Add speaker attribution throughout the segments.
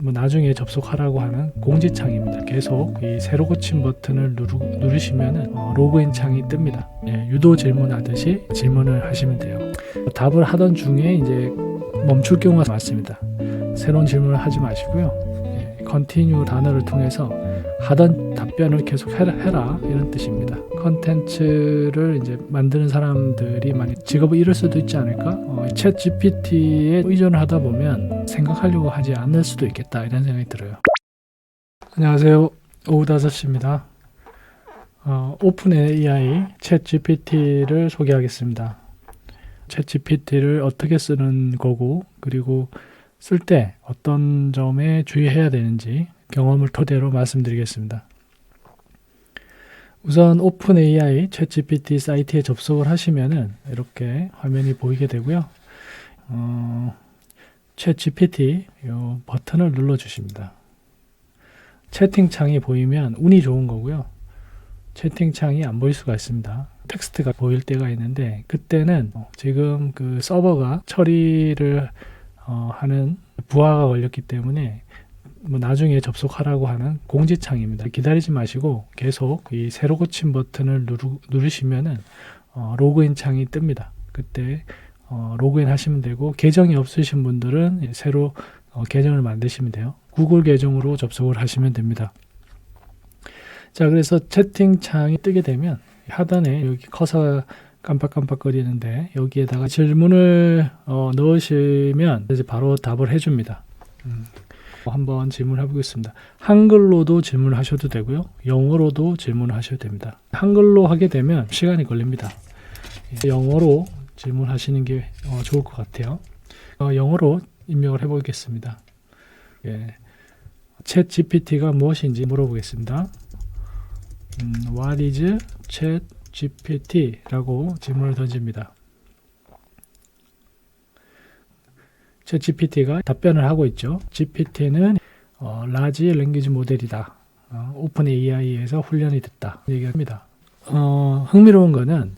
Speaker 1: 나중에 접속하라고 하는 공지창입니다. 계속 이 새로 고친 버튼을 누르시면 로그인 창이 뜹니다. 유도 질문하듯이 질문을 하시면 돼요. 답을 하던 중에 이제 멈출 경우가 많습니다. 새로운 질문을 하지 마시고요. continue 단어를 통해서 하던 답변을 계속 해라 이런 뜻입니다. 컨텐츠를 이제 만드는 사람들이 많이 직업을 잃을 수도 있지 않을까? 챗 GPT에 의존을 하다 보면 생각하려고 하지 않을 수도 있겠다 이런 생각이 들어요. 안녕하세요. 오후 5시입니다. 오픈 AI 챗 GPT를 소개하겠습니다. 챗 GPT를 어떻게 쓰는 거고, 그리고 쓸 때 어떤 점에 주의해야 되는지 경험을 토대로 말씀드리겠습니다. 우선 오픈 AI 챗 GPT 사이트에 접속을 하시면은 이렇게 화면이 보이게 되고요. 챗 GPT 이 버튼을 눌러 주십니다. 채팅창이 보이면 운이 좋은 거고요. 채팅창이 안 보일 수가 있습니다. 텍스트가 보일 때가 있는데, 그때는 지금 그 서버가 처리를 하는 부하가 걸렸기 때문에 나중에 접속하라고 하는 공지창입니다. 기다리지 마시고 계속 이 새로 고친 버튼을 누르시면은 로그인 창이 뜹니다. 그때 로그인 하시면 되고, 계정이 없으신 분들은 새로 계정을 만드시면 돼요. 구글 계정으로 접속을 하시면 됩니다. 자, 그래서 채팅창이 뜨게 되면 하단에 여기 커서 깜빡깜빡거리는데 여기에다가 질문을 넣으시면 이제 바로 답을 해줍니다. 한번 질문해 보겠습니다. 한글로도 질문하셔도 되고요. 영어로도 질문하셔도 됩니다. 한글로 하게 되면 시간이 걸립니다. 영어로 질문하시는 게 좋을 것 같아요. 영어로 입력을 해보겠습니다. 챗 GPT가 무엇인지 물어보겠습니다. What is Chat GPT? 라고 질문을 던집니다. 챗 GPT가 답변을 하고 있죠. GPT는 라지 랭귀지 모델이다. 오픈 AI에서 훈련이 됐다. 얘기합니다. 흥미로운 거는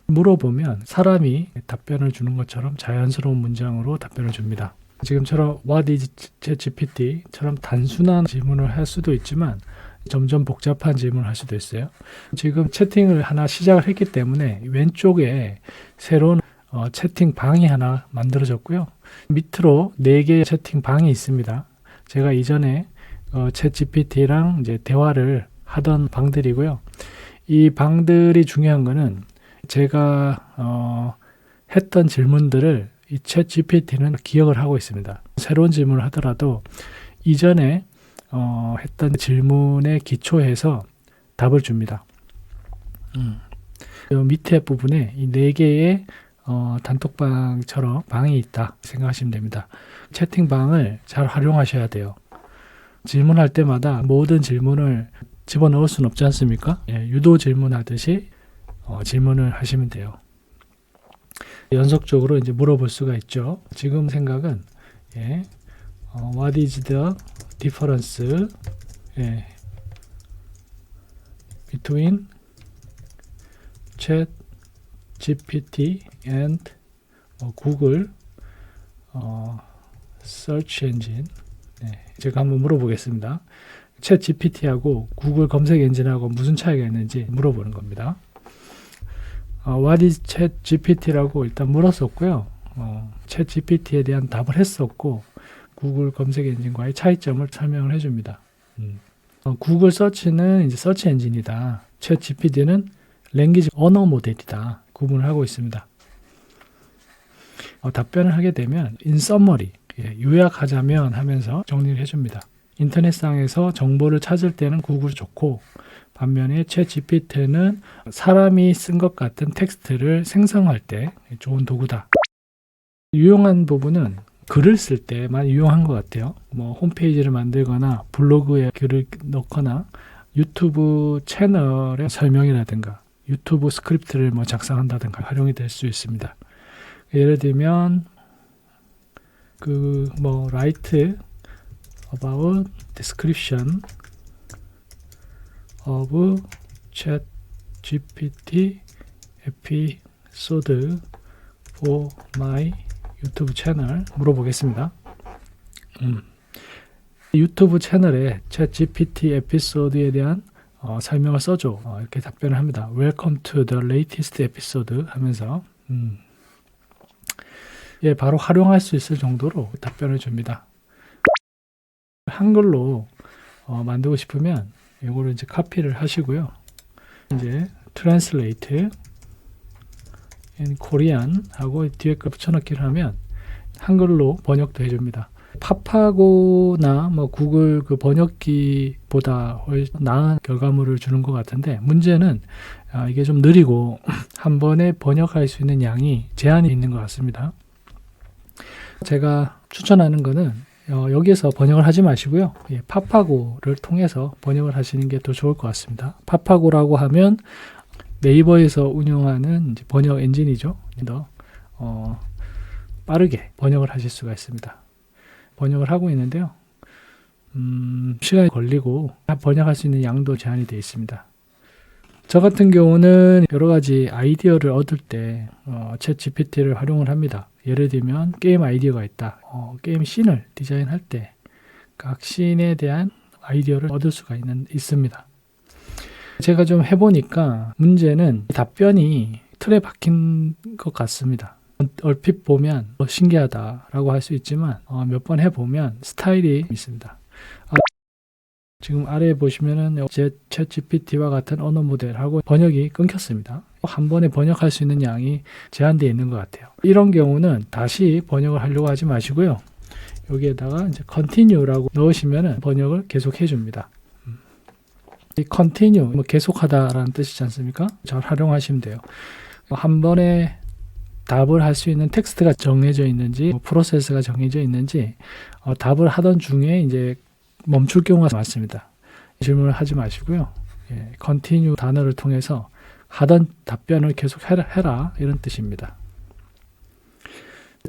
Speaker 1: 물어보면 사람이 답변을 주는 것처럼 자연스러운 문장으로 답변을 줍니다. 지금처럼 What is Chat GPT?처럼 단순한 질문을 할 수도 있지만 점점 복잡한 질문을 할 수도 있어요. 지금 채팅을 하나 시작을 했기 때문에 왼쪽에 새로운 채팅 방이 하나 만들어졌고요. 밑으로 4개의 채팅 방이 있습니다. 제가 이전에 챗 GPT랑 이제 대화를 하던 방들이고요. 이 방들이 중요한 거는 제가 했던 질문들을 이 챗 GPT는 기억을 하고 있습니다. 새로운 질문을 하더라도 이전에 했던 질문에 기초해서 답을 줍니다. 이 밑에 부분에 이 4개의 단톡방처럼 방이 있다 생각하시면 됩니다. 채팅방을 잘 활용하셔야 돼요. 질문할 때마다 모든 질문을 집어넣을 수는 없지 않습니까? 유도 질문하듯이 질문을 하시면 돼요. 연속적으로 이제 물어볼 수가 있죠. 지금 생각은 What is the difference between Chat GPT and Google Search Engine? 제가 한번 물어보겠습니다. 챗 GPT하고 구글 검색 엔진하고 무슨 차이가 있는지 물어보는 겁니다. What is Chat GPT라고 일단 물었었고요. 챗 GPT에 대한 답을 했었고, 구글 검색 엔진과의 차이점을 설명을 해줍니다. 구글 서치는 이제 서치 엔진이다. 챗 GPT는 랭귀지 언어 모델이다. 구분을 하고 있습니다. 답변을 하게 되면 in summary, 요약하자면 하면서 정리를 해줍니다. 인터넷상에서 정보를 찾을 때는 구글이 좋고, 반면에 챗 GPT는 사람이 쓴 것 같은 텍스트를 생성할 때 좋은 도구다. 유용한 부분은 글을 쓸 때만 유용한 것 같아요. 홈페이지를 만들거나 블로그에 글을 넣거나 유튜브 채널의 설명이라든가 유튜브 스크립트를 작성한다든가 활용이 될 수 있습니다. 예를 들면 write about description of Chat GPT episode for my 유튜브 채널 물어보겠습니다. 유튜브 채널에 챗 GPT 에피소드에 대한 설명을 써줘. 이렇게 답변을 합니다. Welcome to the latest episode 하면서 예, 바로 활용할 수 있을 정도로 답변을 줍니다. 한글로 만들고 싶으면 이거를 이제 카피를 하시고요. 이제 translate in Korean 하고 뒤에 걸 붙여넣기를 하면 한글로 번역도 해줍니다. 팝하고나 뭐 구글 그 번역기보다 훨씬 나은 결과물을 주는 것 같은데, 문제는 이게 좀 느리고 한 번에 번역할 수 있는 양이 제한이 있는 것 같습니다. 제가 추천하는 거는 여기에서 번역을 하지 마시고요. 예, 팝하고를 통해서 번역을 하시는 게 더 좋을 것 같습니다. 팝하고라고 하면 네이버에서 운영하는 이제 번역 엔진이죠. 더 빠르게 번역을 하실 수가 있습니다. 번역을 하고 있는데요. 시간이 걸리고 번역할 수 있는 양도 제한이 되어 있습니다. 저 같은 경우는 여러 가지 아이디어를 얻을 때 챗 GPT를 활용을 합니다. 예를 들면 게임 아이디어가 있다. 게임 씬을 디자인할 때 각 씬에 대한 아이디어를 얻을 수가 있습니다. 제가 좀 해보니까 문제는 답변이 틀에 박힌 것 같습니다. 얼핏 보면 신기하다라고 할 수 있지만 몇 번 해보면 스타일이 있습니다. 지금 아래에 보시면은 챗 GPT와 같은 언어 모델하고 번역이 끊겼습니다. 한 번에 번역할 수 있는 양이 제한되어 있는 것 같아요. 이런 경우는 다시 번역을 하려고 하지 마시고요. 여기에다가 이제 continue라고 넣으시면은 번역을 계속 해줍니다. 이 continue, 계속하다라는 뜻이지 않습니까? 잘 활용하시면 돼요. 한 번에 답을 할 수 있는 텍스트가 정해져 있는지, 프로세스가 정해져 있는지, 답을 하던 중에 이제 멈출 경우가 많습니다. 질문을 하지 마시고요. 예, continue 단어를 통해서 하던 답변을 계속 해라 이런 뜻입니다.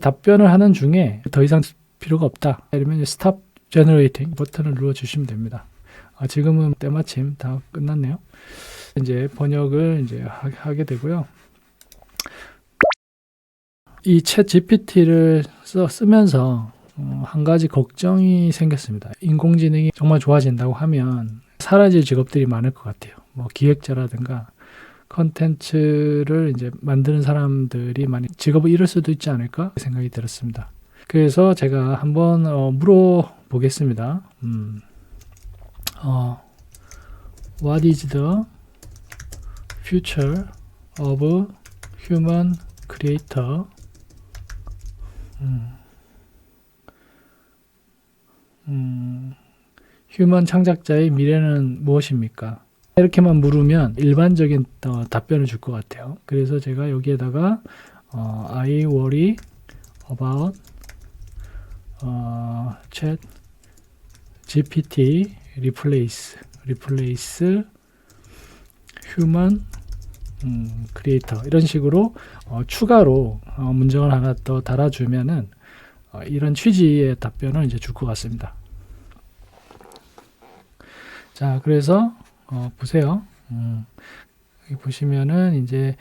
Speaker 1: 답변을 하는 중에 더 이상 필요가 없다. 이러면 stop generating 버튼을 눌러주시면 됩니다. 지금은 때마침 다 끝났네요. 이제 번역을 이제 하게 되고요. 이 챗 GPT를 쓰면서 한 가지 걱정이 생겼습니다. 인공지능이 정말 좋아진다고 하면 사라질 직업들이 많을 것 같아요. 뭐 기획자라든가 컨텐츠를 이제 만드는 사람들이 많이 직업을 잃을 수도 있지 않을까 생각이 들었습니다. 그래서 제가 한번 물어보겠습니다. What is the future of human creator? 휴먼 창작자의 미래는 무엇입니까? 이렇게만 물으면 일반적인 답변을 줄 것 같아요. 그래서 제가 여기에다가 I worry about chat GPT replace human creator 이런 식으로 추가로 문장을 하나 더 달아주면은 이런 취지의 답변을 이제 줄 것 같습니다. 자, 그래서 보세요. 여기 보시면은 이제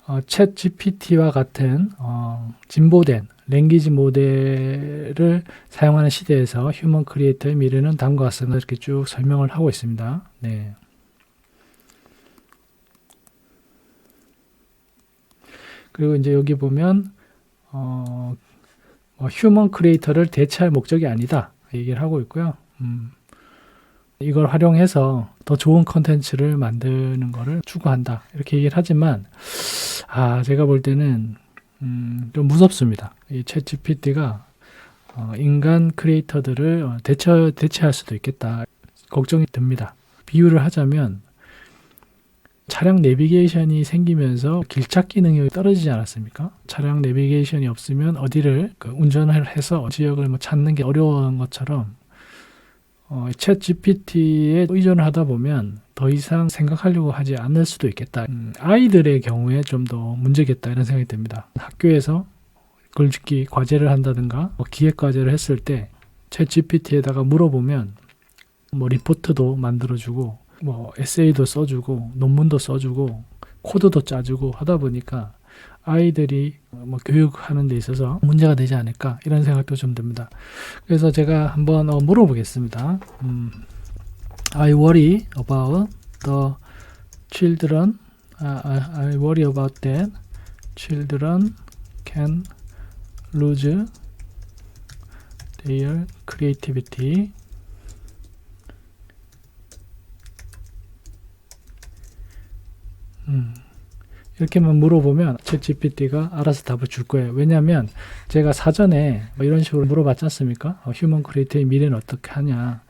Speaker 1: 챗 GPT와 같은 진보된 랭귀지 모델을 사용하는 시대에서 휴먼 크리에이터의 미래는 다음과 같습니다. 이렇게 쭉 설명을 하고 있습니다. 네. 그리고 이제 여기 보면 휴먼 크리에이터를 대체할 목적이 아니다 얘기를 하고 있고요. 이걸 활용해서 더 좋은 컨텐츠를 만드는 것을 추구한다 이렇게 얘기를 하지만 제가 볼 때는 좀 무섭습니다. 이 챗 GPT가 인간 크리에이터들을 대체할 수도 있겠다 걱정이 듭니다. 비유를 하자면 차량 내비게이션이 생기면서 길찾기 기능이 떨어지지 않았습니까? 차량 내비게이션이 없으면 어디를 운전을 해서 지역을 찾는 게 어려운 것처럼 챗 GPT에 의존을 하다 보면 더 이상 생각하려고 하지 않을 수도 있겠다. 아이들의 경우에 좀 더 문제겠다 이런 생각이 듭니다. 학교에서 글짓기 과제를 한다든가 기획 과제를 했을 때 챗 GPT에다가 물어보면 리포트도 만들어주고 에세이도 써주고 논문도 써주고 코드도 짜주고 하다 보니까 아이들이 뭐 교육하는 데 있어서 문제가 되지 않을까 이런 생각도 좀 듭니다. 그래서 제가 한번 물어보겠습니다. I worry about the children. I worry about that children can lose their creativity. 이렇게만 물어보면 챗GPT가 알아서 답을 줄 거예요. 왜냐하면 제가 사전에 뭐 이런 식으로 물어봤지 않습니까? 휴먼 크리에이터의 미래는 어떻게 하냐.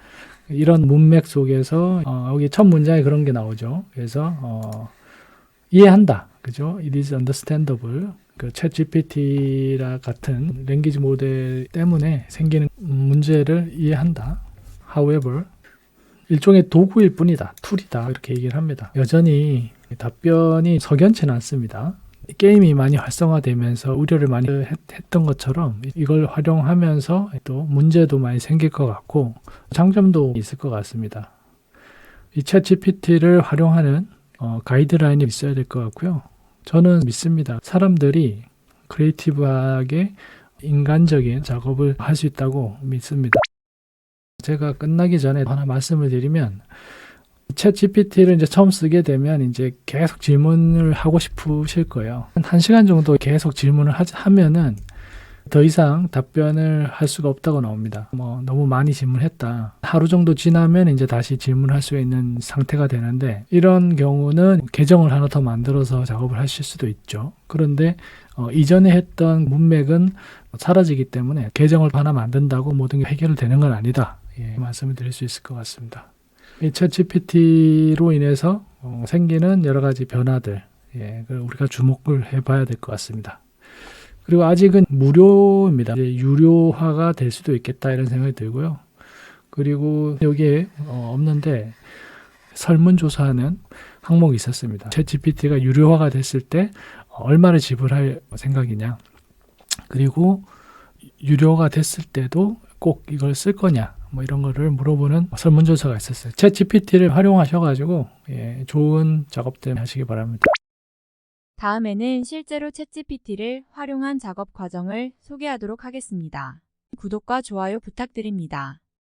Speaker 1: 이런 문맥 속에서 여기 첫 문장에 그런 게 나오죠. 그래서 이해한다. 그죠? It is understandable. 그 챗GPT라 같은 랭귀지 모델 때문에 생기는 문제를 이해한다. However, 일종의 도구일 뿐이다. 툴이다. 이렇게 얘기를 합니다. 여전히 답변이 석연치는 않습니다. 게임이 많이 활성화되면서 우려를 많이 했던 것처럼 이걸 활용하면서 또 문제도 많이 생길 것 같고 장점도 있을 것 같습니다. 이 챗GPT를 활용하는 가이드라인이 있어야 될 것 같고요. 저는 믿습니다. 사람들이 크리에이티브하게 인간적인 작업을 할 수 있다고 믿습니다. 제가 끝나기 전에 하나 말씀을 드리면 챗GPT를 이제 처음 쓰게 되면 이제 계속 질문을 하고 싶으실 거예요. 한 1시간 정도 계속 질문을 하면은 더 이상 답변을 할 수가 없다고 나옵니다. 너무 많이 질문했다. 하루 정도 지나면 이제 다시 질문할 수 있는 상태가 되는데 이런 경우는 계정을 하나 더 만들어서 작업을 하실 수도 있죠. 그런데 이전에 했던 문맥은 사라지기 때문에 계정을 하나 만든다고 모든 게 해결되는 건 아니다. 말씀을 드릴 수 있을 것 같습니다. 이 챗GPT로 인해서 생기는 여러 가지 변화들, 우리가 주목을 해봐야 될 것 같습니다. 그리고 아직은 무료입니다. 이제 유료화가 될 수도 있겠다 이런 생각이 들고요. 그리고 여기에 없는데 설문조사하는 항목이 있었습니다. 챗GPT가 유료화가 됐을 때 얼마를 지불할 생각이냐, 그리고 유료가 됐을 때도 꼭 이걸 쓸 거냐, 이런 거를 물어보는 설문조사가 있었어요. 챗GPT를 활용하셔가지고 좋은 작업들 하시기 바랍니다.
Speaker 2: 다음에는 실제로 챗GPT를 활용한 작업 과정을 소개하도록 하겠습니다. 구독과 좋아요 부탁드립니다.